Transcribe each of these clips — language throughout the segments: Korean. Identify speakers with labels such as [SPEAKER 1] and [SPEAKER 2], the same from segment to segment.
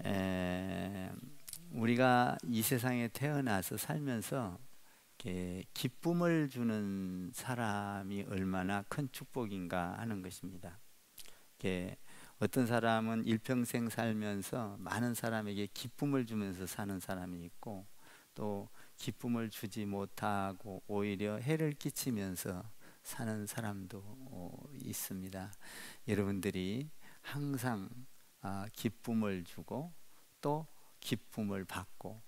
[SPEAKER 1] 에, 우리가 이 세상에 태어나서 살면서 이렇게 기쁨을 주는 사람이 얼마나 큰 축복인가 하는 것입니다. 이렇게 어떤 사람은 일평생 살면서 많은 사람에게 기쁨을 주면서 사는 사람이 있고, 또 기쁨을 주지 못하고 오히려 해를 끼치면서 사는 사람도 있습니다. 여러분들이 항상 기쁨을 주고 또 기쁨을 받고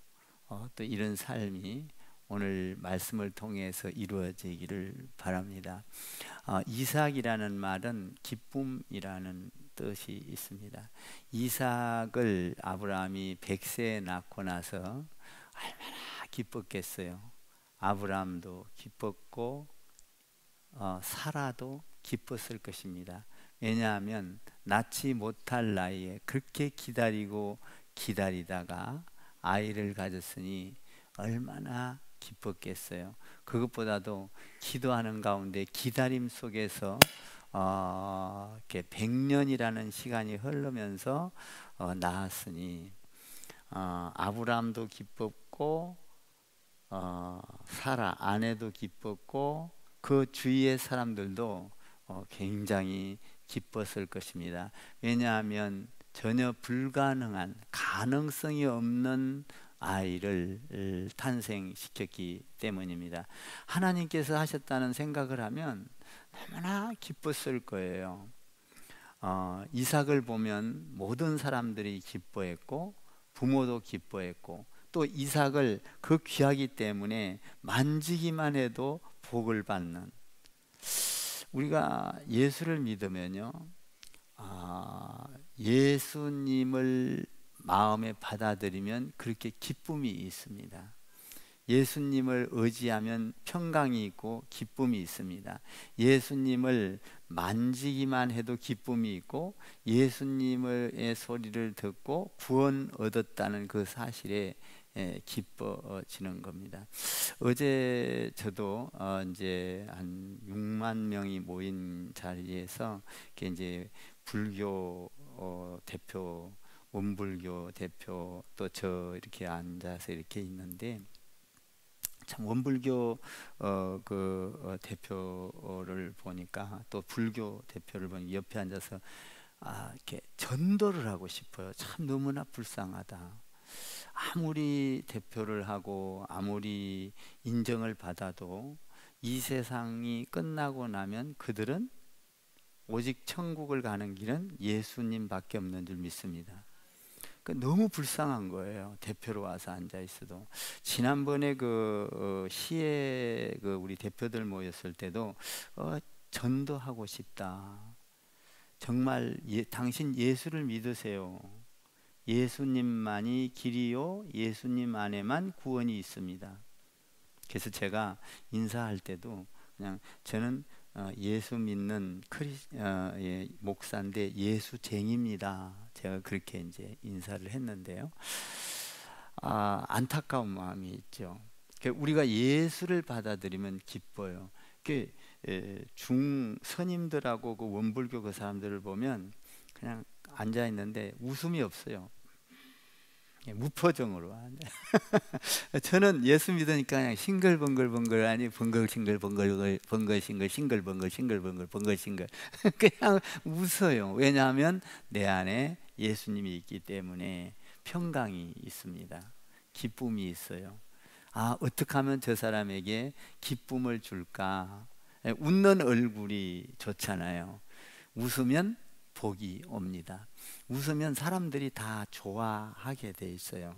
[SPEAKER 1] 또 이런 삶이 오늘 말씀을 통해서 이루어지기를 바랍니다. 이삭이라는 말은 기쁨이라는 뜻이 있습니다. 이삭을 아브라함이 100세에 낳고 나서 얼마나 기뻤겠어요. 아브라함도 기뻤고 사라도 기뻤을 것입니다. 왜냐하면 낳지 못할 나이에 그렇게 기다리고 기다리다가 아이를 가졌으니 얼마나 기뻤겠어요. 그것보다도 기도하는 가운데 기다림 속에서 이렇게 100년이라는 시간이 흐르면서 낳았으니 아브라함도 기뻤고 사라 아내도 기뻤고 그 주위의 사람들도 굉장히 기뻤을 것입니다. 왜냐하면 전혀 불가능한, 가능성이 없는 아이를 탄생시켰기 때문입니다. 하나님께서 하셨다는 생각을 하면 너무나 기뻤을 거예요. 이삭을 보면 모든 사람들이 기뻐했고 부모도 기뻐했고, 또 이삭을 그 귀하기 때문에 만지기만 해도 복을 받는, 우리가 예수를 믿으면요, 예수님을 마음에 받아들이면 그렇게 기쁨이 있습니다. 예수님을 의지하면 평강이 있고 기쁨이 있습니다. 예수님을 만지기만 해도 기쁨이 있고, 예수님의 소리를 듣고 구원 얻었다는 그 사실에 기뻐지는 겁니다. 어제 저도 이제 한 6만 명이 모인 자리에서 이제 불교 대표, 원불교 대표, 또 저 이렇게 앉아서 이렇게 있는데, 참 원불교 대표를 보니까, 또 불교 대표를 보니 옆에 앉아서 이렇게 전도를 하고 싶어요. 참 너무나 불쌍하다. 아무리 대표를 하고 아무리 인정을 받아도 이 세상이 끝나고 나면 그들은 오직 천국을 가는 길은 예수님밖에 없는 줄 믿습니다. 너무 불쌍한 거예요. 대표로 와서 앉아 있어도. 지난번에 시에 우리 대표들 모였을 때도 전도하고 싶다. 정말 당신 예수를 믿으세요. 예수님만이 길이요, 예수님 안에만 구원이 있습니다. 그래서 제가 인사할 때도 그냥 저는 예수 믿는 목사인데 예수쟁입니다. 제가 그렇게 이제 인사를 했는데요. 안타까운 마음이 있죠. 우리가 예수를 받아들이면 기뻐요. 중선임들하고 그 원불교 그 사람들을 보면 그냥 앉아 있는데 웃음이 없어요. 무표정으로. 저는 예수 믿으니까 그냥 싱글벙글벙글, 아니 벙글싱글벙글 벙글싱글 싱글벙글 싱글벙글 벙글싱글 그냥 웃어요. 왜냐하면 내 안에 예수님이 있기 때문에 평강이 있습니다. 기쁨이 있어요. 어떻게 하면 저 사람에게 기쁨을 줄까? 웃는 얼굴이 좋잖아요. 웃으면 복이 옵니다. 웃으면 사람들이 다 좋아하게 돼 있어요.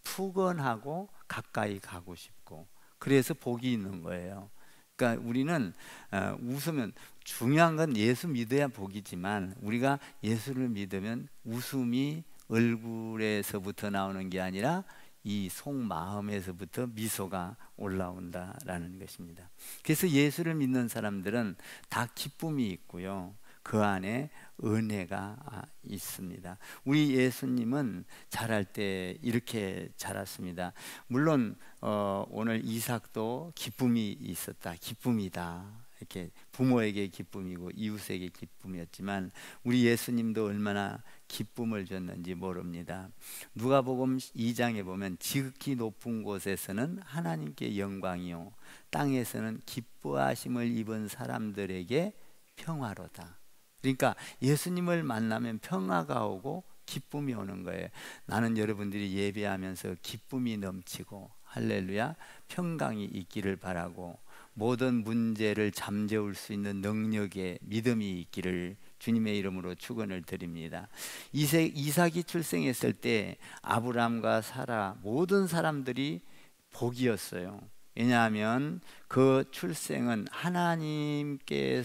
[SPEAKER 1] 푸근하고 가까이 가고 싶고, 그래서 복이 있는 거예요. 그러니까 우리는 웃으면, 중요한 건 예수 믿어야 복이지만 우리가 예수를 믿으면 웃음이 얼굴에서부터 나오는 게 아니라 이 속마음에서부터 미소가 올라온다라는 것입니다. 그래서 예수를 믿는 사람들은 다 기쁨이 있고요, 그 안에 은혜가 있습니다. 우리 예수님은 자랄 때 이렇게 자랐습니다. 물론 오늘 이삭도 기쁨이 있었다, 기쁨이다. 이렇게 부모에게 기쁨이고 이웃에게 기쁨이었지만 우리 예수님도 얼마나 기쁨을 줬는지 모릅니다. 누가복음 2장에 보면 지극히 높은 곳에서는 하나님께 영광이요 땅에서는 기뻐하심을 입은 사람들에게 평화로다. 그러니까 예수님을 만나면 평화가 오고 기쁨이 오는 거예요. 나는 여러분들이 예배하면서 기쁨이 넘치고 할렐루야 평강이 있기를 바라고 모든 문제를 잠재울 수 있는 능력의 믿음이 있기를 주님의 이름으로 축원을 드립니다. 이삭이 출생했을 때 아브람과 사라 모든 사람들이 복이었어요. 왜냐하면 그 출생은 하나님께서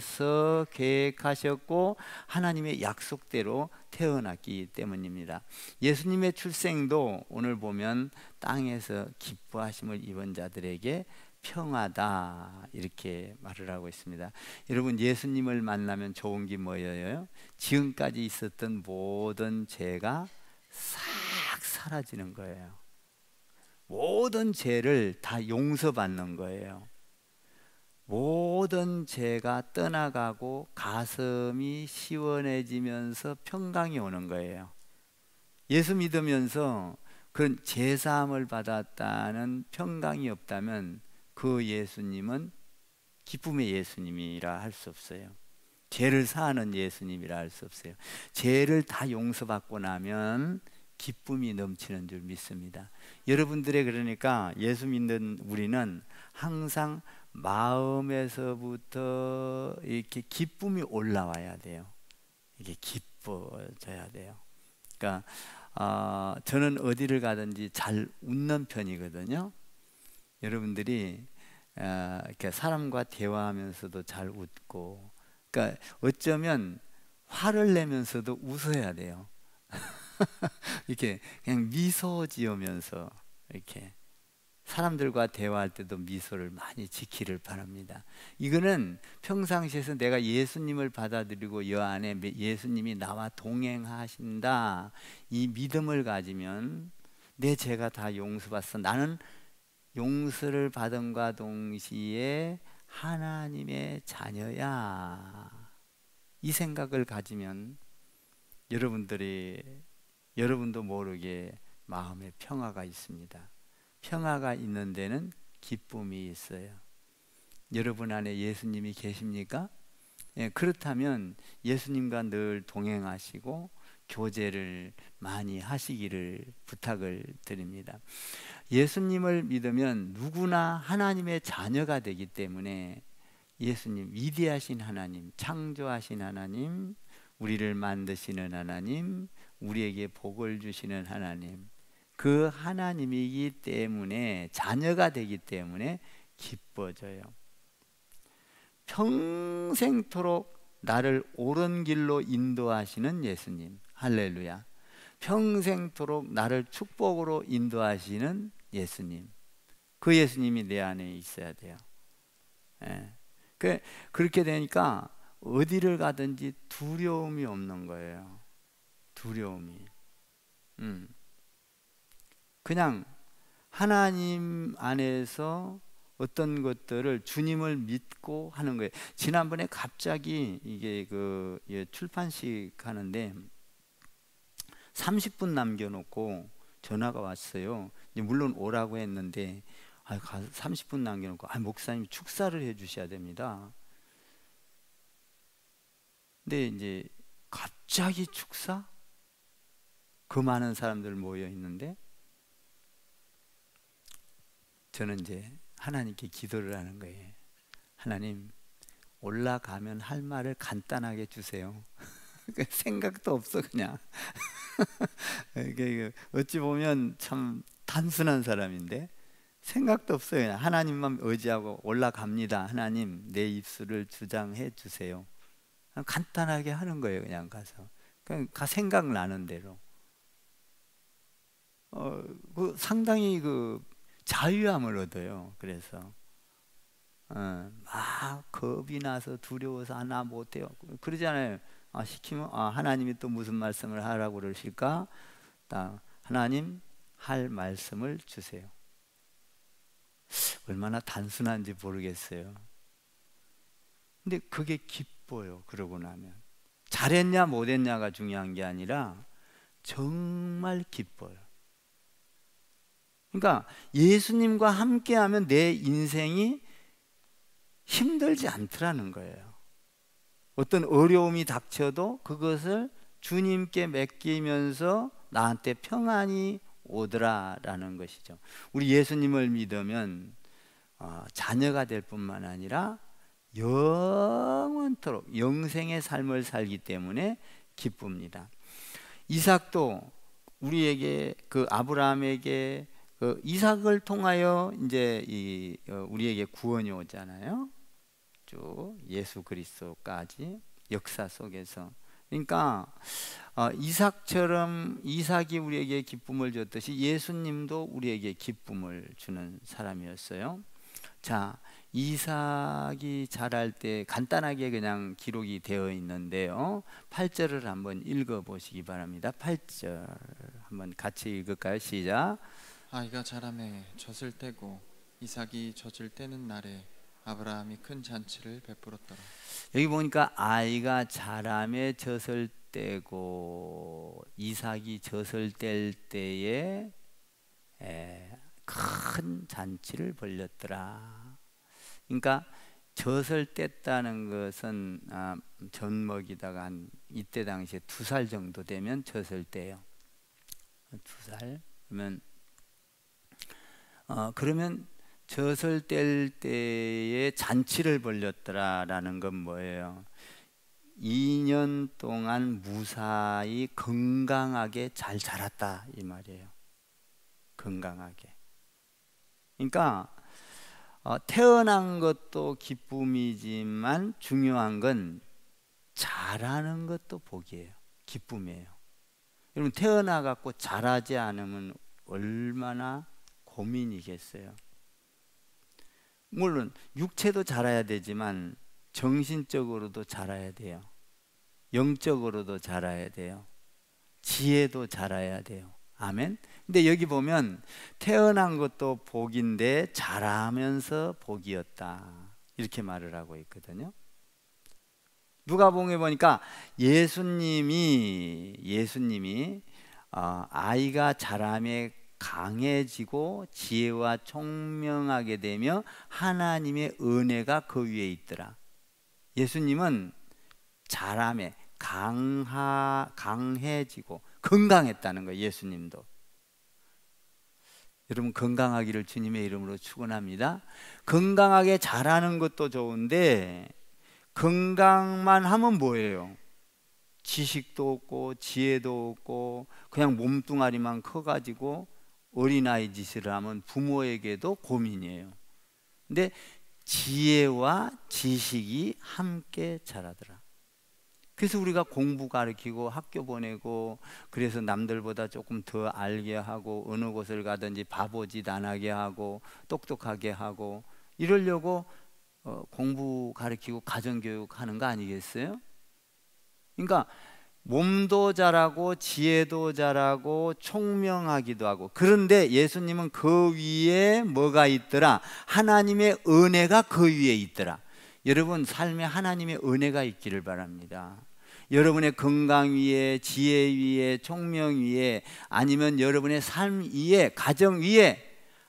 [SPEAKER 1] 계획하셨고 하나님의 약속대로 태어났기 때문입니다. 예수님의 출생도 오늘 보면 땅에서 기뻐하심을 입은 자들에게 평화다 이렇게 말을 하고 있습니다. 여러분 예수님을 만나면 좋은 게 뭐예요? 지금까지 있었던 모든 죄가 싹 사라지는 거예요. 모든 죄를 다 용서받는 거예요. 모든 죄가 떠나가고 가슴이 시원해지면서 평강이 오는 거예요. 예수 믿으면서 그런 죄사함을 받았다는 평강이 없다면 그 예수님은 기쁨의 예수님이라 할 수 없어요. 죄를 사하는 예수님이라 할 수 없어요. 죄를 다 용서받고 나면 기쁨이 넘치는 줄 믿습니다. 여러분들의 그러니까 예수 믿는 우리는 항상 마음에서부터 이렇게 기쁨이 올라와야 돼요. 이게 기뻐져야 돼요. 그러니까 저는 어디를 가든지 잘 웃는 편이거든요. 여러분들이 이렇게 사람과 대화하면서도 잘 웃고, 그러니까 어쩌면 화를 내면서도 웃어야 돼요. 이렇게 그냥 미소 지으면서 이렇게 사람들과 대화할 때도 미소를 많이 지키를 바랍니다. 이거는 평상시에서 내가 예수님을 받아들이고 여 안에 예수님이 나와 동행하신다 이 믿음을 가지면 내 죄가 다 용서받았어. 나는 용서를 받음과 동시에 하나님의 자녀야. 이 생각을 가지면 여러분도 모르게 마음에 평화가 있습니다. 평화가 있는 데는 기쁨이 있어요. 여러분 안에 예수님이 계십니까? 예, 그렇다면 예수님과 늘 동행하시고 교제를 많이 하시기를 부탁을 드립니다. 예수님을 믿으면 누구나 하나님의 자녀가 되기 때문에 예수님, 위대하신 하나님, 창조하신 하나님, 우리를 만드시는 하나님, 우리에게 복을 주시는 하나님, 그 하나님이기 때문에 자녀가 되기 때문에 기뻐져요. 평생토록 나를 옳은 길로 인도하시는 예수님, 할렐루야. 평생토록 나를 축복으로 인도하시는 예수님, 그 예수님이 내 안에 있어야 돼요. 예. 그렇게 되니까 어디를 가든지 두려움이 없는 거예요. 두려움이. 그냥 하나님 안에서 어떤 것들을 주님을 믿고 하는 거예요. 지난번에 갑자기 이게 출판식 하는데 30분 남겨놓고 전화가 왔어요. 물론 오라고 했는데 30분 남겨놓고 목사님 축사를 해주셔야 됩니다. 근데 이제 갑자기 축사? 그 많은 사람들 모여 있는데 저는 이제 하나님께 기도를 하는 거예요. 하나님, 올라가면 할 말을 간단하게 주세요. 생각도 없어 그냥. 어찌 보면 참 단순한 사람인데 생각도 없어요. 그냥 하나님만 의지하고 올라갑니다. 하나님, 내 입술을 주장해 주세요. 간단하게 하는 거예요. 그냥 가서 그냥 생각나는 대로. 상당히 자유함을 얻어요. 그래서 막 겁이 나서 두려워서 나 못해요 그러잖아요. 시키면 하나님이 또 무슨 말씀을 하라고 그러실까? 하나님, 할 말씀을 주세요. 얼마나 단순한지 모르겠어요. 근데 그게 기뻐요. 그러고 나면 잘했냐 못했냐가 중요한 게 아니라 정말 기뻐요. 그러니까 예수님과 함께하면 내 인생이 힘들지 않더라는 거예요. 어떤 어려움이 닥쳐도 그것을 주님께 맡기면서 나한테 평안이 오더라라는 것이죠. 우리 예수님을 믿으면 자녀가 될 뿐만 아니라 영원토록 영생의 삶을 살기 때문에 기쁩니다. 이삭도 우리에게 그 아브라함에게 그 이삭을 통하여 이제 우리에게 구원이 오잖아요. 쭉 예수 그리스도까지 역사 속에서. 그러니까 이삭처럼 이삭이 우리에게 기쁨을 줬듯이 예수님도 우리에게 기쁨을 주는 사람이었어요. 자, 이삭이 자랄 때 간단하게 그냥 기록이 되어 있는데요. 8절을 한번 읽어 보시기 바랍니다. 8절 한번 같이 읽을까요? 시작.
[SPEAKER 2] 아이가 자라매 젖을 떼고 이삭이 젖을 떼는 날에 아브라함이 큰 잔치를 베풀었더라.
[SPEAKER 1] 여기 보니까 아이가 자라매 젖을 떼고 이삭이 젖을 뗄 때에 큰 잔치를 벌였더라. 그러니까 젖을 뗐다는 것은 젖 먹이다가 한 이때 당시에 2살 정도 되면 젖을 떼요. 2살 그러면 젖을 뗄 때에 잔치를 벌였더라라는 건 뭐예요? 2년 동안 무사히 건강하게 잘 자랐다 이 말이에요. 건강하게. 그러니까 태어난 것도 기쁨이지만 중요한 건 자라는 것도 복이에요. 기쁨이에요. 여러분 태어나 갖고 자라지 않으면 얼마나 고민이겠어요. 물론 육체도 자라야 되지만 정신적으로도 자라야 돼요. 영적으로도 자라야 돼요. 지혜도 자라야 돼요. 아멘. 근데 여기 보면 태어난 것도 복인데 자라면서 복이었다 이렇게 말을 하고 있거든요. 누가복음에 보니까 예수님이 아이가 자라매 강해지고 지혜와 총명하게 되며 하나님의 은혜가 그 위에 있더라. 예수님은 자라매 강해지고 건강했다는 거예요. 예수님도. 여러분 건강하기를 주님의 이름으로 축원합니다. 건강하게 자라는 것도 좋은데 건강만 하면 뭐예요? 지식도 없고 지혜도 없고 그냥 몸뚱아리만 커가지고 어린아이 짓을 하면 부모에게도 고민이에요. 근데 지혜와 지식이 함께 자라더라. 그래서 우리가 공부 가르치고 학교 보내고 그래서 남들보다 조금 더 알게 하고 어느 곳을 가든지 바보짓 안 하게 하고 똑똑하게 하고 이러려고 공부 가르치고 가정교육 하는 거 아니겠어요? 그러니까 몸도 자라고 지혜도 자라고 총명하기도 하고. 그런데 예수님은 그 위에 뭐가 있더라? 하나님의 은혜가 그 위에 있더라. 여러분 삶에 하나님의 은혜가 있기를 바랍니다. 여러분의 건강 위에 지혜 위에 총명 위에 아니면 여러분의 삶 위에 가정 위에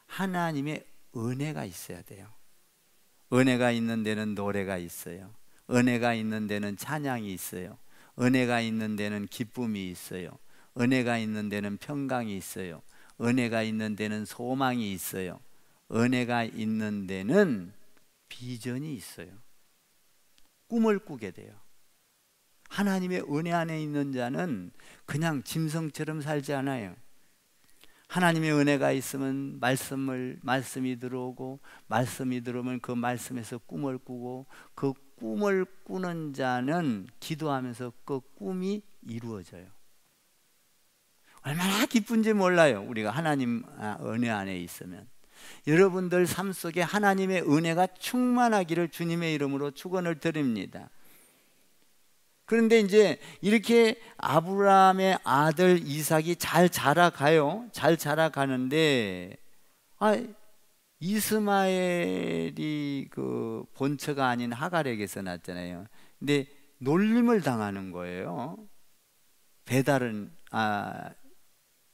[SPEAKER 1] 하나님의 은혜가 있어야 돼요. 은혜가 있는 데는 노래가 있어요. 은혜가 있는 데는 찬양이 있어요. 은혜가 있는 데는 기쁨이 있어요. 은혜가 있는 데는 평강이 있어요. 은혜가 있는 데는 소망이 있어요. 은혜가 있는 데는 비전이 있어요. 꿈을 꾸게 돼요. 하나님의 은혜 안에 있는 자는 그냥 짐승처럼 살지 않아요. 하나님의 은혜가 있으면 말씀이 들어오고 말씀이 들어오면 그 말씀에서 꿈을 꾸고 그 꿈을 꾸는 자는 기도하면서 그 꿈이 이루어져요. 얼마나 기쁜지 몰라요. 우리가 하나님 은혜 안에 있으면. 여러분들 삶 속에 하나님의 은혜가 충만하기를 주님의 이름으로 축원을 드립니다. 그런데 이제 이렇게 아브라함의 아들 이삭이 잘 자라가요. 잘 자라가는데 이스마엘이 그 본처가 아닌 하갈에게서 났잖아요. 근데 놀림을 당하는 거예요. 배달은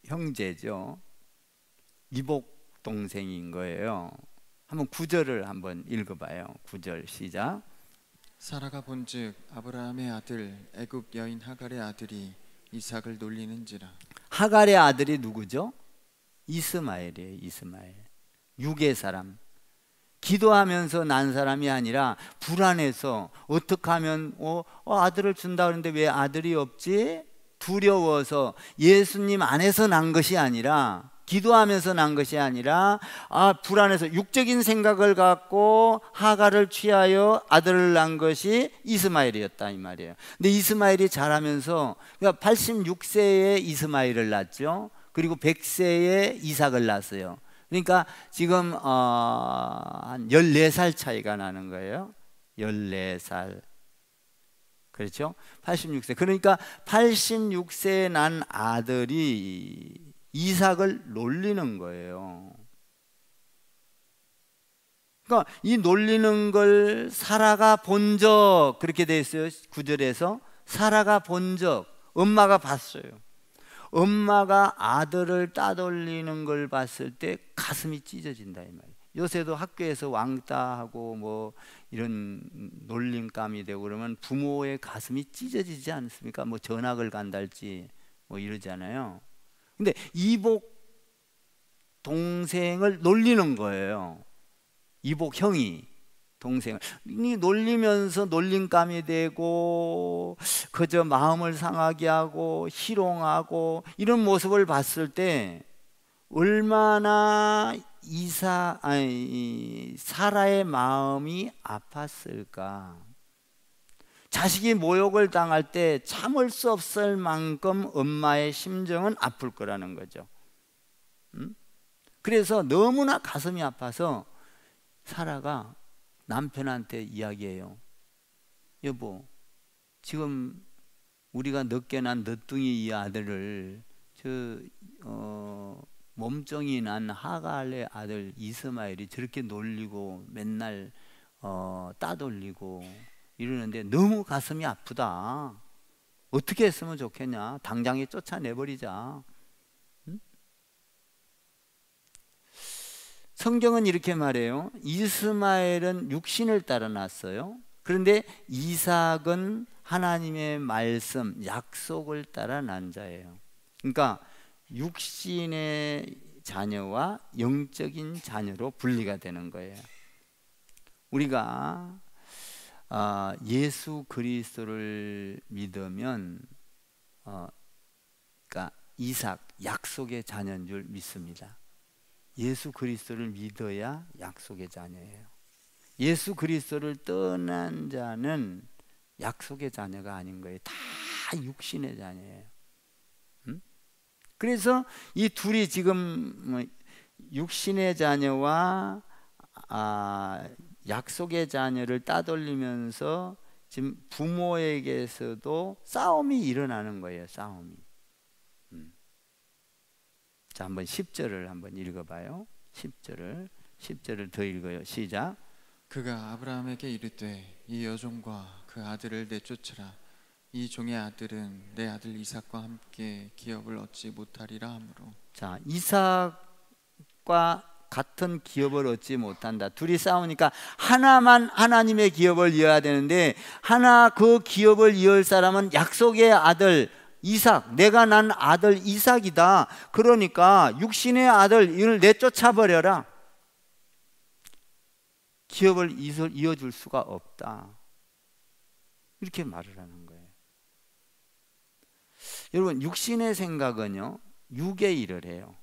[SPEAKER 1] 형제죠. 이복 동생인 거예요. 한번 9절을 한번 읽어봐요. 9절 시작.
[SPEAKER 2] 사라가 본즉 아브라함의 아들 애굽 여인 하갈의 아들이 이삭을 놀리는지라.
[SPEAKER 1] 하갈의 아들이 누구죠? 이스마엘이에요. 이스마엘. 육의 사람. 기도하면서 난 사람이 아니라 불안해서 어떻게 하면 아들을 준다 그러는데 왜 아들이 없지? 두려워서 예수님 안에서 난 것이 아니라, 기도하면서 난 것이 아니라 불안해서 육적인 생각을 갖고 하갈을 취하여 아들을 낳은 것이 이스마엘이었다 이 말이에요. 근데 이스마엘이 자라면서, 그러니까 86세에 이스마엘을 낳았죠. 그리고 100세에 이삭을 낳았어요. 그러니까 지금 한 14살 차이가 나는 거예요. 14살. 그렇죠? 86세. 그러니까 86세에 난 아들이 이삭을 놀리는 거예요. 그러니까 이 놀리는 걸 사라가 본 적, 그렇게 돼 있어요. 9절에서 사라가 본 적, 엄마가 봤어요. 엄마가 아들을 따돌리는 걸 봤을 때 가슴이 찢어진다 이 말이에요. 요새도 학교에서 왕따하고 뭐 이런 놀림감이 되고 그러면 부모의 가슴이 찢어지지 않습니까? 뭐 전학을 간달지 뭐 이러잖아요. 근데 이복 동생을 놀리는 거예요. 이복 형이 동생을 놀리면서 놀림감이 되고 그저 마음을 상하게 하고 희롱하고 이런 모습을 봤을 때 얼마나 사라의 마음이 아팠을까. 자식이 모욕을 당할 때 참을 수 없을 만큼 엄마의 심정은 아플 거라는 거죠. 그래서 너무나 가슴이 아파서 사라가 남편한테 이야기해요. 여보, 지금 우리가 늦게 난 늦둥이 이 아들을 몸종이 난 하갈의 아들 이스마엘이 저렇게 놀리고 맨날 따돌리고 이러는데 너무 가슴이 아프다. 어떻게 했으면 좋겠냐? 당장에 쫓아내버리자. 응? 성경은 이렇게 말해요. 이스마엘은 육신을 따라 났어요. 그런데 이삭은 하나님의 말씀, 약속을 따라 난 자예요. 그러니까 육신의 자녀와 영적인 자녀로 분리가 되는 거예요. 우리가 예수 그리스도를 믿으면 그러니까 이삭, 약속의 자녀인 줄 믿습니다. 예수 그리스도를 믿어야 약속의 자녀예요. 예수 그리스도를 떠난 자는 약속의 자녀가 아닌 거예요. 다 육신의 자녀예요. 그래서 이 둘이 지금 육신의 자녀와 약속의 자녀를 따돌리면서 지금 부모에게서도 싸움이 일어나는 거예요. 싸움이. 자, 한번 10절을 한번 읽어봐요. 10절을 더 읽어요. 시작.
[SPEAKER 2] 그가 아브라함에게 이르되 이 여종과 그 아들을 내쫓으라. 이 종의 아들은 내 아들 이삭과 함께 기업을 얻지 못하리라 하므로. 자,
[SPEAKER 1] 이삭과 같은 기업을 얻지 못한다. 둘이 싸우니까 하나만 하나님의 기업을 이어야 되는데 그 기업을 이을 사람은 약속의 아들 이삭, 내가 난 아들 이삭이다. 그러니까 육신의 아들 이를 내쫓아버려라. 기업을 이어줄 수가 없다. 이렇게 말을 하는 거예요. 여러분, 육신의 생각은요, 육의 일을 해요.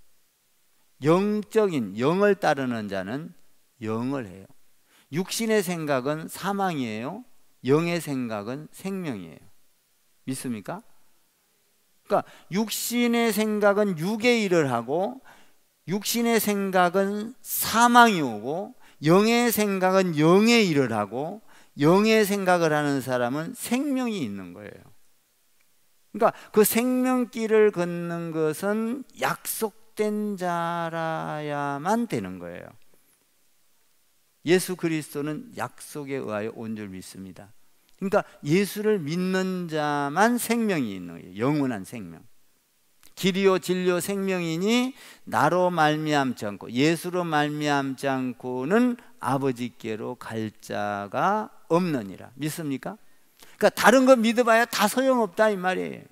[SPEAKER 1] 영적인 영을 따르는 자는 영을 해요. 육신의 생각은 사망이에요. 영의 생각은 생명이에요. 믿습니까? 그러니까 육신의 생각은 육의 일을 하고 육신의 생각은 사망이 오고 영의 생각은 영의 일을 하고 영의 생각을 하는 사람은 생명이 있는 거예요. 그러니까 그 생명길을 걷는 것은 약속된 자라야만 되는 거예요. 예수 그리스도는 약속에 의하여 온 줄 믿습니다. 그러니까 예수를 믿는 자만 생명이 있는 거예요. 영원한 생명. 길이요 진리요 생명이니 나로 말미암지 않고 예수로 말미암지 않고는 아버지께로 갈 자가 없느니라. 믿습니까? 그러니까 다른 거 믿어봐야 다 소용없다 이 말이에요.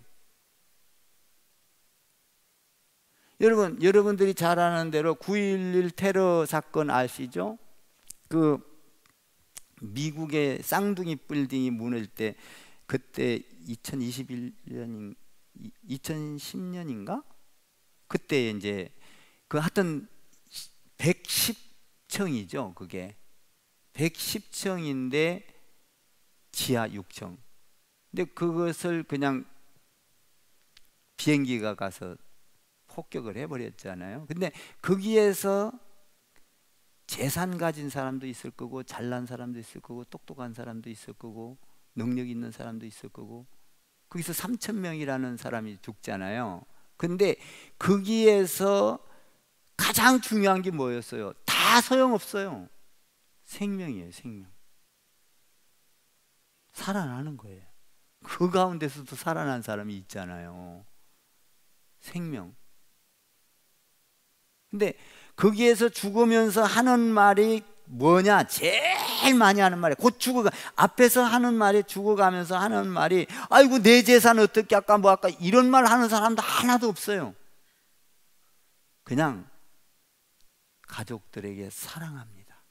[SPEAKER 1] 여러분들이 잘 아는 대로 9.11 테러 사건 아시죠? 그 미국의 쌍둥이 빌딩이 무너질 때 그때 2010년인가? 그때 이제 그 하여튼 110층이죠. 그게 110층인데 지하 6층. 근데 그것을 그냥 비행기가 가서 폭격을 해버렸잖아요. 근데 거기에서 재산 가진 사람도 있을 거고 잘난 사람도 있을 거고 똑똑한 사람도 있을 거고 능력 있는 사람도 있을 거고 거기서 3,000명이라는 사람이 죽잖아요. 근데 거기에서 가장 중요한 게 뭐였어요? 다 소용없어요. 생명이에요. 생명. 살아나는 거예요. 그 가운데서도 살아난 사람이 있잖아요. 생명. 근데 거기에서 죽으면서 하는 말이 뭐냐? 제일 많이 하는 말이 곧 죽어가 앞에서 하는 말이 죽어가면서 하는 말이 아이고 내 재산 어떻게 할까 뭐 할까 이런 말 하는 사람도 하나도 없어요. 그냥 가족들에게 사랑합니다.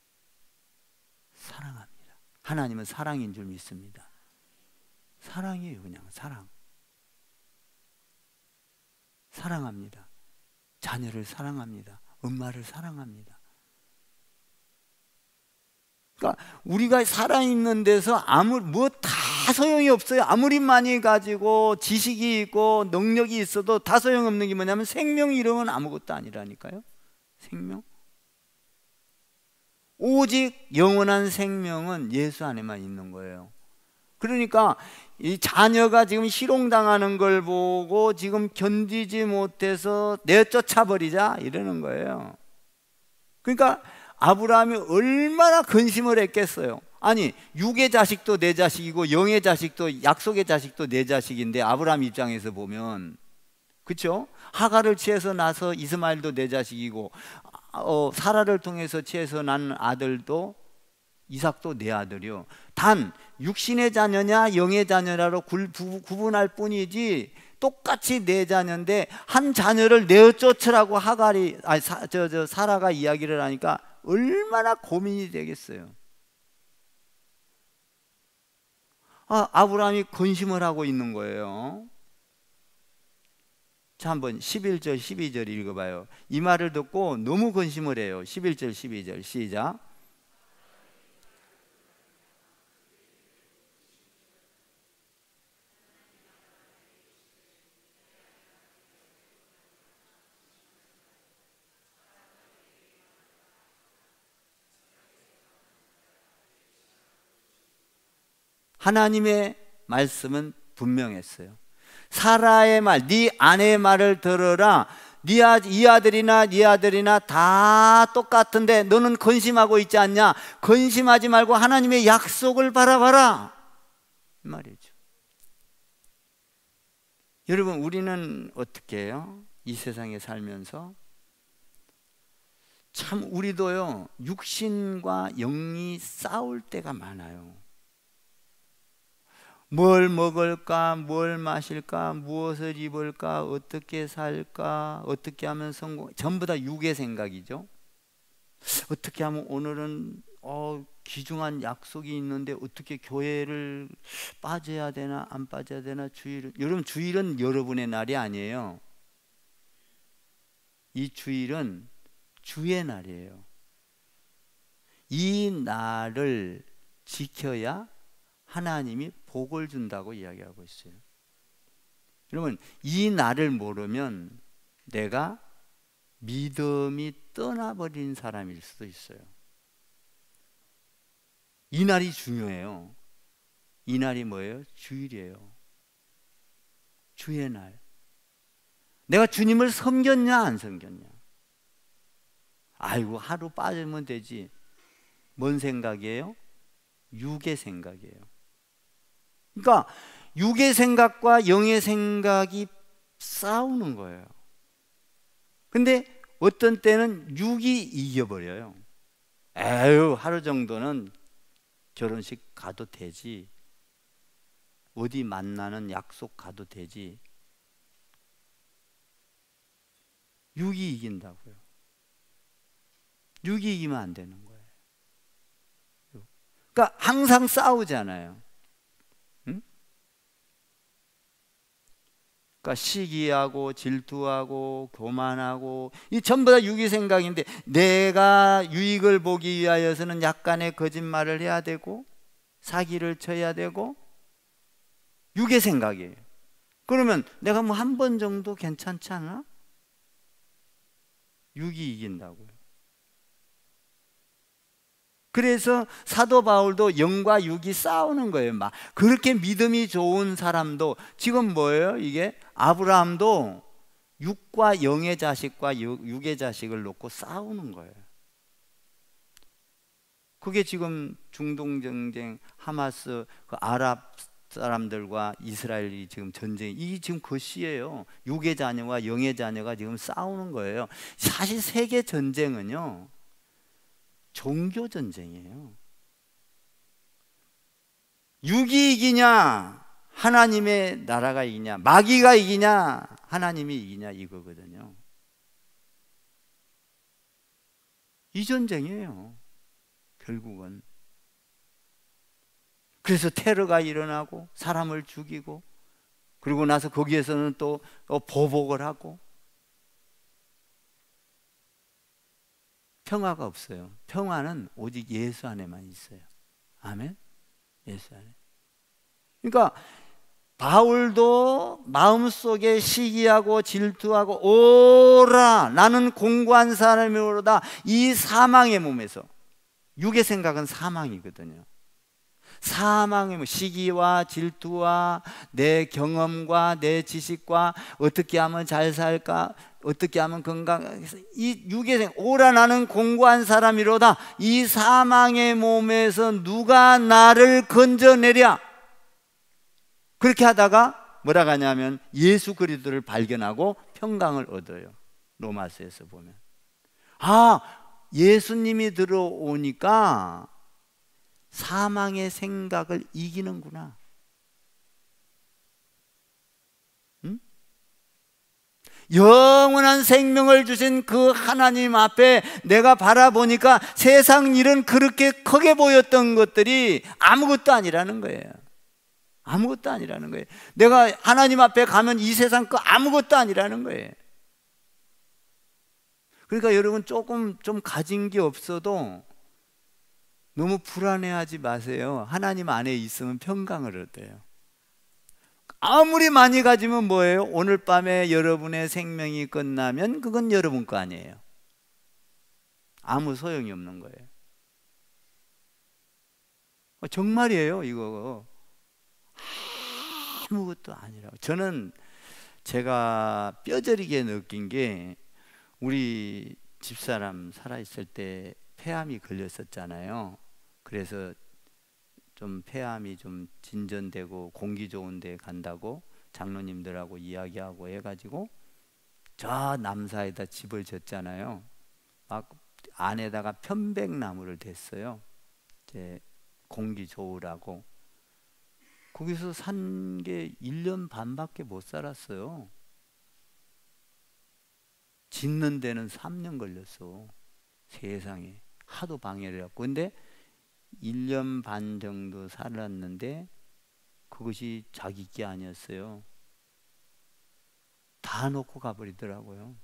[SPEAKER 1] 사랑합니다. 하나님은 사랑인 줄 믿습니다. 사랑이에요. 그냥 사랑. 사랑합니다. 자녀를 사랑합니다. 엄마를 사랑합니다. 그러니까 우리가 살아있는 데서 뭐 다 소용이 없어요. 아무리 많이 가지고 지식이 있고 능력이 있어도 다 소용없는 게 뭐냐면 생명 이름은 아무것도 아니라니까요. 생명. 오직 영원한 생명은 예수 안에만 있는 거예요. 그러니까 이 자녀가 지금 희롱당하는 걸 보고 지금 견디지 못해서 내쫓아 버리자 이러는 거예요. 그러니까 아브라함이 얼마나 근심을 했겠어요. 아니 육의 자식도 내 자식이고 영의 자식도 약속의 자식도 내 자식인데 아브라함 입장에서 보면 그렇죠? 하갈을 취해서 나서 이스마엘도 내 자식이고 사라를 통해서 취해서 난 아들도 이삭도 내 아들이요. 단 육신의 자녀냐 영의 자녀라로 구분할 뿐이지 똑같이 내 자녀인데 한 자녀를 내어쫓으라고 사라가 이야기를 하니까 얼마나 고민이 되겠어요. 아브라함이 근심을 하고 있는 거예요. 자, 한번 11절 12절 읽어봐요. 이 말을 듣고 너무 근심을 해요. 11절 12절 시작. 하나님의 말씀은 분명했어요. 사라의 말, 네 아내의 말을 들어라. 이 아들이나 다 똑같은데 너는 근심하고 있지 않냐? 근심하지 말고 하나님의 약속을 바라봐라 이 말이죠. 여러분 우리는 어떻게 해요? 이 세상에 살면서 참 우리도요 육신과 영이 싸울 때가 많아요. 뭘 먹을까, 뭘 마실까, 무엇을 입을까, 어떻게 살까, 어떻게 하면 성공, 전부 다 육의 생각이죠. 어떻게 하면 오늘은 귀중한 약속이 있는데 어떻게 교회를 빠져야 되나 안 빠져야 되나 주일은, 여러분 주일은 여러분의 날이 아니에요. 이 주일은 주의 날이에요. 이 날을 지켜야 하나님이 복을 준다고 이야기하고 있어요. 여러분 이 날을 모르면 내가 믿음이 떠나버린 사람일 수도 있어요. 이 날이 중요해요. 이 날이 뭐예요? 주일이에요. 주의 날. 내가 주님을 섬겼냐 안 섬겼냐? 아이고 하루 빠지면 되지. 뭔 생각이에요? 육의 생각이에요. 그러니까 육의 생각과 영의 생각이 싸우는 거예요. 근데 어떤 때는 육이 이겨버려요. 에휴, 하루 정도는 결혼식 가도 되지, 어디 만나는 약속 가도 되지. 육이 이긴다고요. 육이 이기면 안 되는 거예요. 그러니까 항상 싸우잖아요. 응? 그러니까 시기하고 질투하고 교만하고 이 전부 다 육의 생각인데, 내가 유익을 보기 위하여서는 약간의 거짓말을 해야 되고 사기를 쳐야 되고, 육의 생각이에요. 그러면 내가 뭐 한 번 정도 괜찮지 않아? 육이 이긴다고요. 그래서 사도 바울도 영과 육이 싸우는 거예요. 막 그렇게 믿음이 좋은 사람도 지금 뭐예요? 이게 아브라함도 육과 영의 자식과 육의 자식을 놓고 싸우는 거예요. 그게 지금 중동 전쟁, 하마스, 그 아랍 사람들과 이스라엘이 지금 전쟁, 이게 지금 그 시예요. 육의 자녀와 영의 자녀가 지금 싸우는 거예요. 사실 세계 전쟁은요, 종교 전쟁이에요. 육이 이기냐, 하나님의 나라가 이기냐, 마귀가 이기냐, 하나님이 이기냐, 이거거든요. 이 전쟁이에요, 결국은. 그래서 테러가 일어나고 사람을 죽이고, 그리고 나서 거기에서는 또 보복을 하고, 평화가 없어요. 평화는 오직 예수 안에만 있어요. 아멘. 예수 안에. 그러니까 바울도 마음속에 시기하고 질투하고, 오라 나는 공고한 사람이로다, 이 사망의 몸에서. 육의 생각은 사망이거든요. 사망의 몸, 시기와 질투와 내 경험과 내 지식과 어떻게 하면 잘 살까, 어떻게 하면 건강, 이 육의 생각, 오라 나는 공고한 사람이로다, 이 사망의 몸에서 누가 나를 건져내랴. 그렇게 하다가 뭐라고 하냐면 예수 그리스도를 발견하고 평강을 얻어요. 로마서에서 보면, 아, 예수님이 들어오니까 사망의 생각을 이기는구나. 응? 영원한 생명을 주신 그 하나님 앞에 내가 바라보니까 세상 일은 그렇게 크게 보였던 것들이 아무것도 아니라는 거예요. 아무것도 아니라는 거예요. 내가 하나님 앞에 가면 이 세상 거 아무것도 아니라는 거예요. 그러니까 여러분, 조금 좀 가진 게 없어도 너무 불안해하지 마세요. 하나님 안에 있으면 평강을 얻어요. 아무리 많이 가지면 뭐예요? 오늘 밤에 여러분의 생명이 끝나면 그건 여러분 거 아니에요. 아무 소용이 없는 거예요. 정말이에요, 이거. 아무것도 아니라고. 저는 제가 뼈저리게 느낀 게, 우리 집사람 살아있을 때 폐암이 걸렸었잖아요. 그래서 좀 폐암이 좀 진전되고 공기 좋은 데 간다고 장로님들하고 이야기하고 해가지고 저 남사에다 집을 졌잖아요. 막 안에다가 편백나무를 댔어요. 이제 공기 좋으라고. 거기서 산 게 1년 반밖에 못 살았어요. 짓는 데는 3년 걸렸어. 세상에, 하도 방해를 했고. 근데 1년 반 정도 살았는데 그것이 자기 게 아니었어요. 다 놓고 가버리더라고요.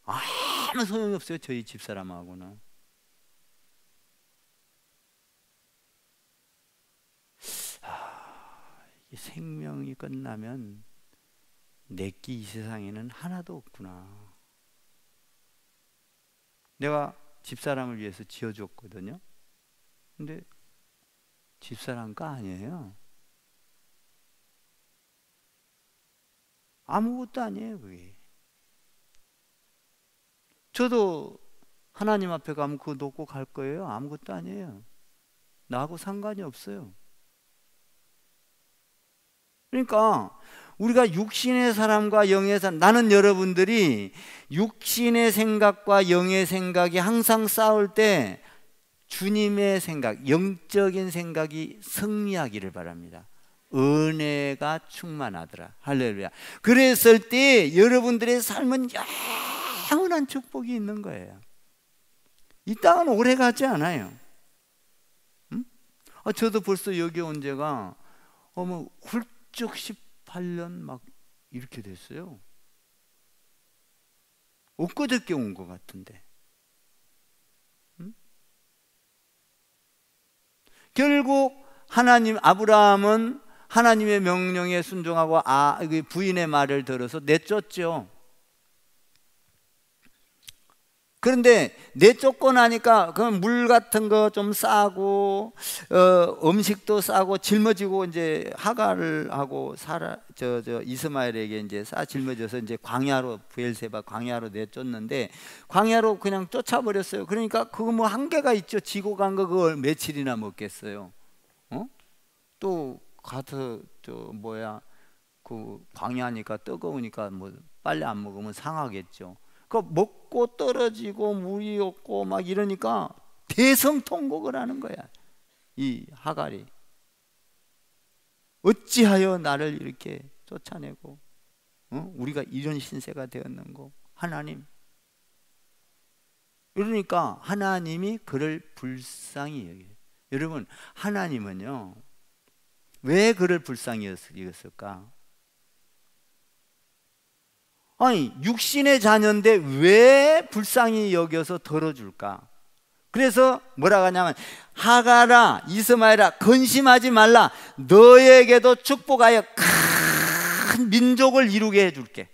[SPEAKER 1] 아무 소용이 없어요, 저희 집사람하고는. 생명이 끝나면 내게 이 세상에는 하나도 없구나. 내가 집사람을 위해서 지어줬거든요. 근데 집사람 거 아니에요. 아무것도 아니에요, 그게. 저도 하나님 앞에 가면 그거 놓고 갈 거예요? 아무것도 아니에요. 나하고 상관이 없어요. 그러니까 우리가 육신의 사람과 영의 사람, 나는 여러분들이 육신의 생각과 영의 생각이 항상 싸울 때 주님의 생각, 영적인 생각이 승리하기를 바랍니다. 은혜가 충만하더라. 할렐루야. 그랬을 때 여러분들의 삶은 영원한 축복이 있는 거예요. 이 땅은 오래 가지 않아요. 응? 저도 벌써 여기 온 지가 훌쩍 18년 막 이렇게 됐어요. 엊그저께 온 것 같은데. 응? 결국 아브라함은 하나님의 명령에 순종하고 부인의 말을 들어서 내쫓죠. 그런데 내쫓고 나니까 그럼 물 같은 거 좀 싸고 음식도 싸고 짊어지고 이제 하갈을 하고 이스마엘에게 이제 짊어져서 이제 광야로 브엘세바 광야로 내쫓는데 광야로 그냥 쫓아버렸어요. 그러니까 그거 뭐 한계가 있죠. 지고 간 거 그걸 며칠이나 먹겠어요. 또 가서 그 광야니까 뜨거우니까 뭐 빨리 안 먹으면 상하겠죠. 그 먹고 떨어지고 물이 없고 막 이러니까 대성통곡을 하는 거야. 이 하갈이 어찌하여 나를 이렇게 쫓아내고 우리가 이런 신세가 되었는고 하나님. 그러니까 하나님이 그를 불쌍히 여겨요. 여러분, 하나님은요 왜 그를 불쌍히 여겼을까? 아니, 육신의 자녀인데 왜 불쌍히 여겨서 덜어줄까? 그래서 뭐라고 하냐면 하갈아, 이스마엘아, 근심하지 말라. 너에게도 축복하여 큰 민족을 이루게 해줄게.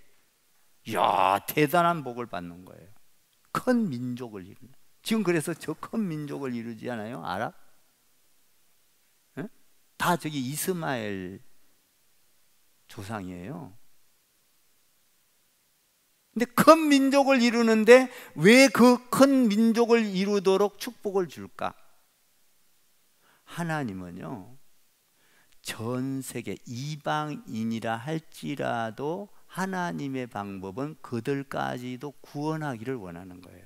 [SPEAKER 1] 이야, 대단한 복을 받는 거예요. 큰 민족을 이루는. 지금 그래서 저 큰 민족을 이루지 않아요? 알아? 에? 다 저기 이스마엘 조상이에요. 근데 큰 민족을 이루는데 왜 그 큰 민족을 이루도록 축복을 줄까? 하나님은요 전 세계 이방인이라 할지라도 하나님의 방법은 그들까지도 구원하기를 원하는 거예요.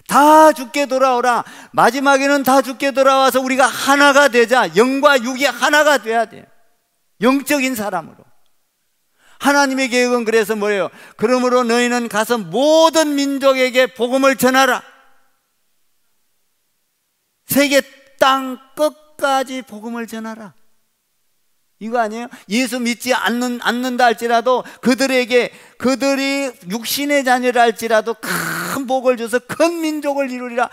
[SPEAKER 1] 다 죽게 돌아오라. 마지막에는 다 죽게 돌아와서 우리가 하나가 되자. 영과 육이 하나가 돼야 돼요. 영적인 사람으로. 하나님의 계획은 그래서 뭐예요? 그러므로 너희는 가서 모든 민족에게 복음을 전하라. 세계 땅 끝까지 복음을 전하라. 이거 아니에요? 예수 믿지 않는다 할지라도 그들이 육신의 자녀라 할지라도 큰 복을 줘서 큰 민족을 이루리라.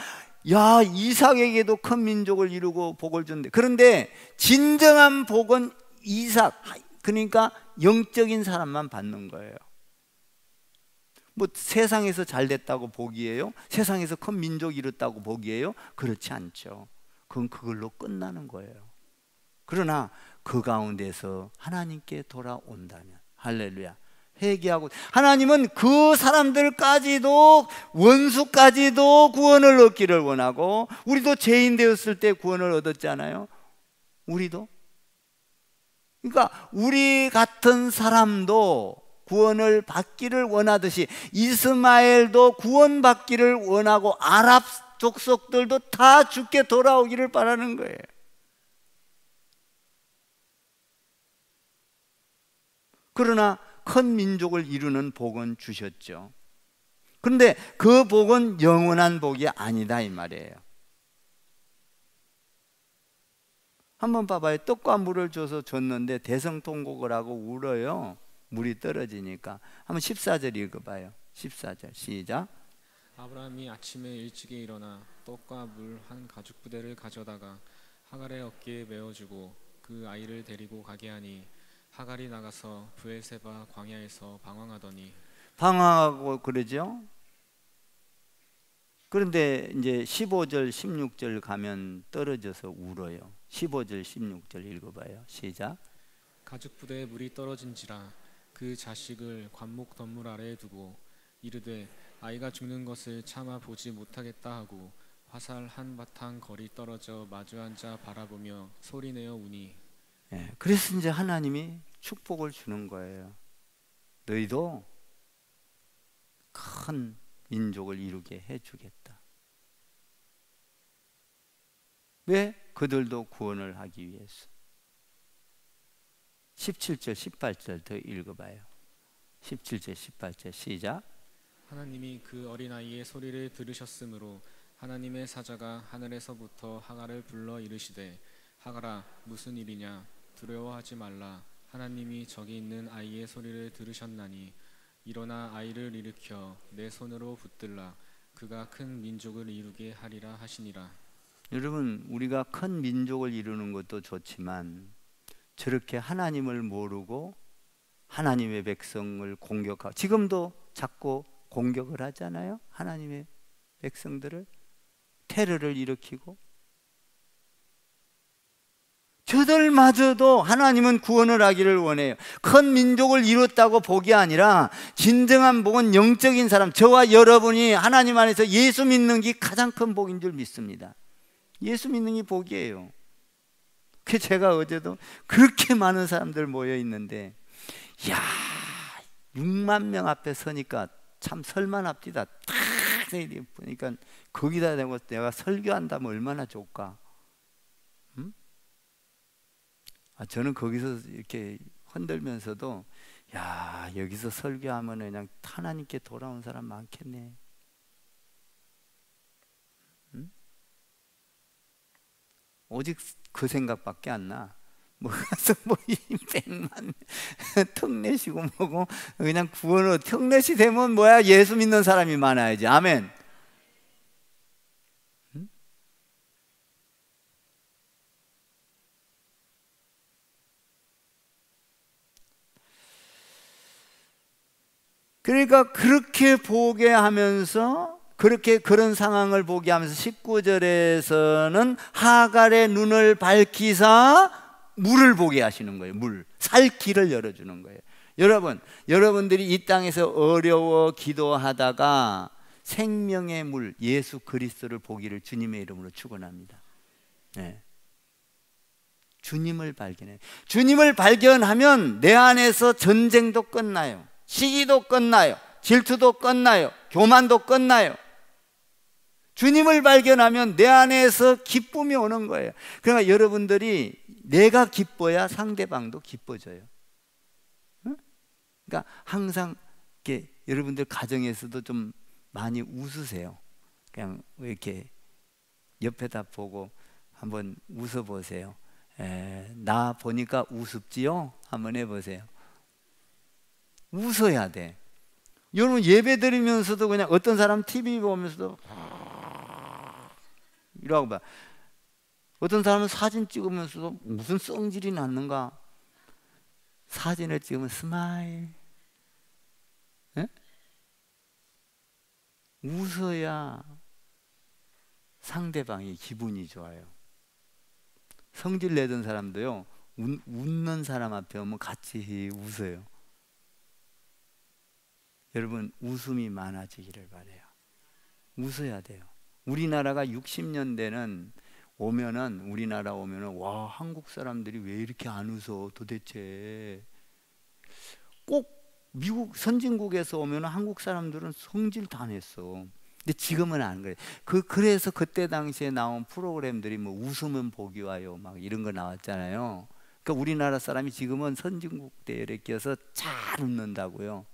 [SPEAKER 1] 야, 이삭에게도 큰 민족을 이루고 복을 준대. 그런데 진정한 복은 이삭, 그러니까 영적인 사람만 받는 거예요. 뭐 세상에서 잘 됐다고 복이에요? 세상에서 큰 민족 이뤘다고 복이에요? 그렇지 않죠. 그건 그걸로 끝나는 거예요. 그러나 그 가운데서 하나님께 돌아온다면, 할렐루야, 회개하고, 하나님은 그 사람들까지도, 원수까지도 구원을 얻기를 원하고, 우리도 죄인 되었을 때 구원을 얻었잖아요. 우리도. 그러니까 우리 같은 사람도 구원을 받기를 원하듯이 이스마엘도 구원받기를 원하고 아랍 족속들도 다 죽게 돌아오기를 바라는 거예요. 그러나 큰 민족을 이루는 복은 주셨죠. 그런데 그 복은 영원한 복이 아니다 이 말이에요. 한번 봐봐요. 떡과 물을 줘서 줬는데 대성통곡을 하고 울어요. 물이 떨어지니까. 한번 14절 읽어봐요. 14절 시작.
[SPEAKER 3] 아브라함이 아침에 일찍이 일어나 떡과 물 한 가죽 부대를 가져다가 하갈의 어깨에 메어주고 그 아이를 데리고 가게 하니 하갈이 나가서 브엘세바 광야에서 방황하더니.
[SPEAKER 1] 방황하고 그러죠. 그런데 이제 15절 16절 가면 떨어져서 울어요. 15절 16절 읽어봐요. 시작.
[SPEAKER 3] 가죽 부대에 물이 떨어진지라 그 자식을 관목 덤물 아래에 두고 이르되 아이가 죽는 것을 참아 보지 못하겠다 하고 화살 한바탕 거리 떨어져 마주 앉아 바라보며 소리내어 우니.
[SPEAKER 1] 예, 그래서 이제 하나님이 축복을 주는 거예요. 너희도 큰 민족을 이루게 해주겠다. 왜? 그들도 구원을 하기 위해서. 17절 18절 더 읽어봐요. 17절 18절 시작.
[SPEAKER 3] 하나님이 그 어린아이의 소리를 들으셨으므로 하나님의 사자가 하늘에서부터 하갈을 불러 이르시되 하갈아 무슨 일이냐 두려워하지 말라. 하나님이 저기 있는 아이의 소리를 들으셨나니 일어나 아이를 일으켜 내 손으로 붙들라. 그가 큰 민족을 이루게 하리라 하시니라.
[SPEAKER 1] 여러분, 우리가 큰 민족을 이루는 것도 좋지만 저렇게 하나님을 모르고 하나님의 백성을 공격하고, 지금도 자꾸 공격을 하잖아요. 하나님의 백성들을 테러를 일으키고, 저들마저도 하나님은 구원을 하기를 원해요. 큰 민족을 이뤘다고 복이 아니라 진정한 복은 영적인 사람, 저와 여러분이 하나님 안에서 예수 믿는 게 가장 큰 복인 줄 믿습니다. 예수 믿는 게 복이에요. 그 제가 어제도 그렇게 많은 사람들 모여 있는데, 야, 6만 명 앞에 서니까 참 설만합디다. 딱 보니까 거기다 대고 내가 설교한다면 얼마나 좋을까? 응? 저는 거기서 이렇게 흔들면서도, 야, 여기서 설교하면 그냥 하나님께 돌아온 사람 많겠네. 응? 오직 그 생각밖에 안 나. 뭐 가서 뭐 100만 턱 내시고 뭐고, 그냥 구원으로 턱 내시 되면 뭐야, 예수 믿는 사람이 많아야지. 아멘. 응? 그러니까 그렇게 보게 하면서, 그렇게 그런 상황을 보게 하면서 19절에서는 하갈의 눈을 밝히사 물을 보게 하시는 거예요. 물, 살 길을 열어주는 거예요. 여러분, 여러분들이 이 땅에서 어려워 기도하다가 생명의 물 예수 그리스도를 보기를 주님의 이름으로 축원합니다. 네. 주님을 발견해. 주님을 발견하면 내 안에서 전쟁도 끝나요. 시기도 끝나요. 질투도 끝나요. 교만도 끝나요. 주님을 발견하면 내 안에서 기쁨이 오는 거예요. 그러니까 여러분들이 내가 기뻐야 상대방도 기뻐져요. 응? 그러니까 항상 이렇게 여러분들 가정에서도 좀 많이 웃으세요. 그냥 이렇게 옆에다 보고 한번 웃어보세요. 나 보니까 우습지요? 한번 해보세요. 웃어야 돼. 여러분 예배 드리면서도 그냥 어떤 사람 TV 보면서도 이러고 봐. 어떤 사람은 사진 찍으면서도 무슨 성질이 났는가? 사진을 찍으면 스마일. 에? 웃어야 상대방이 기분이 좋아요. 성질 내던 사람도요, 웃는 사람 앞에 오면 같이 웃어요. 여러분 웃음이 많아지기를 바라요. 웃어야 돼요. 우리나라가 60년대는 오면은, 우리나라 오면은, 와, 한국 사람들이 왜 이렇게 안 웃어 도대체. 꼭 미국 선진국에서 오면은 한국 사람들은 성질 다 냈어. 근데 지금은 안 그래. 그래서 그때 당시에 나온 프로그램들이 뭐 웃으면 복이 와요 막 이런 거 나왔잖아요. 그러니까 우리나라 사람이 지금은 선진국 대열에 끼어서 잘 웃는다고요.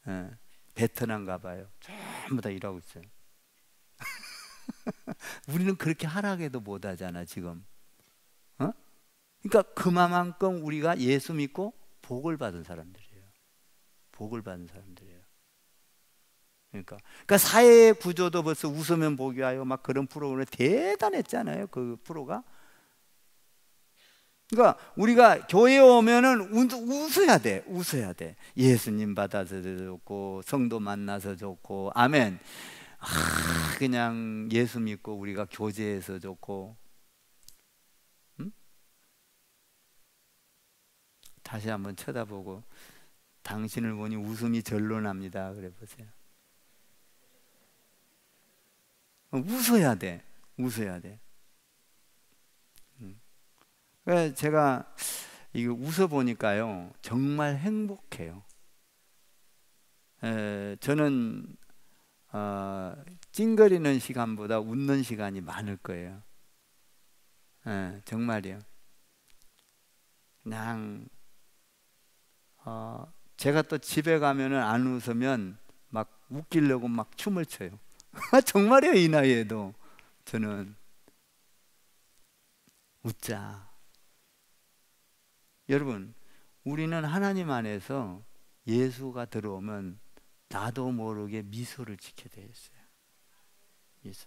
[SPEAKER 1] 예, 베트남 가봐요. 전부 다 이러고 있어요. 우리는 그렇게 하락해도 못하잖아 지금. 어? 그러니까 그만큼 우리가 예수 믿고 복을 받은 사람들이에요. 복을 받은 사람들이에요. 그러니까 사회의 구조도 벌써 웃으면 복이 와요 막 그런 프로그램 대단했잖아요. 그 프로가. 그러니까 우리가 교회에 오면은 웃어야 돼. 웃어야 돼. 예수님 받아서 좋고 성도 만나서 좋고, 아멘. 그냥 예수 믿고 우리가 교제해서 좋고. 응? 다시 한번 쳐다보고 당신을 보니 웃음이 절로 납니다. 그래 보세요. 웃어야 돼. 웃어야 돼. 그래서 제가 이거 웃어 보니까요 정말 행복해요. 저는 찡거리는 시간보다 웃는 시간이 많을 거예요. 정말이요. 그냥 제가 또 집에 가면은 안 웃으면 막 웃기려고 막 춤을 춰요. 정말이에요. 이 나이에도 저는 웃자. 여러분, 우리는 하나님 안에서 예수가 들어오면 나도 모르게 미소를 짓게 되어 있어요. 미소.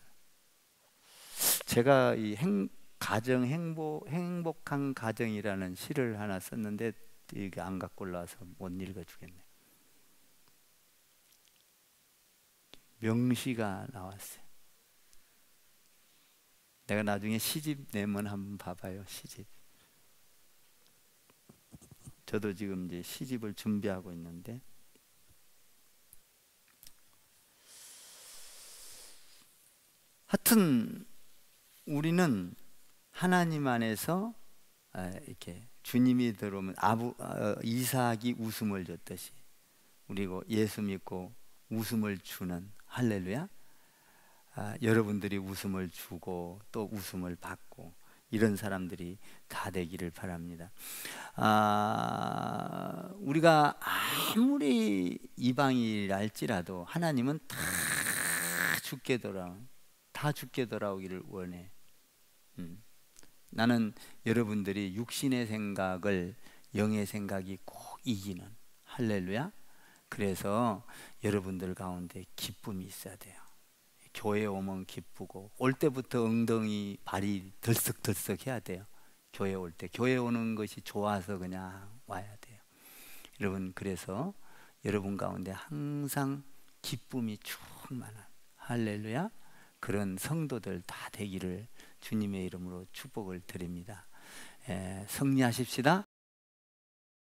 [SPEAKER 1] 제가 이 가정 행복한 가정이라는 시를 하나 썼는데 이게 안 갖고 올라와서 못 읽어주겠네. 명시가 나왔어요. 내가 나중에 시집 내면 한번 봐봐요. 시집. 저도 지금 이제 시집을 준비하고 있는데 하여튼 우리는 하나님 안에서 이렇게 주님이 들어오면 이삭이 웃음을 줬듯이 그리고 예수 믿고 웃음을 주는 할렐루야. 여러분들이 웃음을 주고 또 웃음을 받고 이런 사람들이 다 되기를 바랍니다. 우리가 아무리 이방인이라 할지라도 하나님은 다 죽게 돌아오기를 원해. 나는 여러분들이 육신의 생각을 영의 생각이 꼭 이기는 할렐루야. 그래서 여러분들 가운데 기쁨이 있어야 돼요. 교회 오면 기쁘고 올 때부터 엉덩이 발이 들썩들썩 해야 돼요. 교회 올 때 교회 오는 것이 좋아서 그냥 와야 돼요. 여러분, 그래서 여러분 가운데 항상 기쁨이 충만한 할렐루야 그런 성도들 다 되기를 주님의 이름으로 축복을 드립니다. 승리하십시다.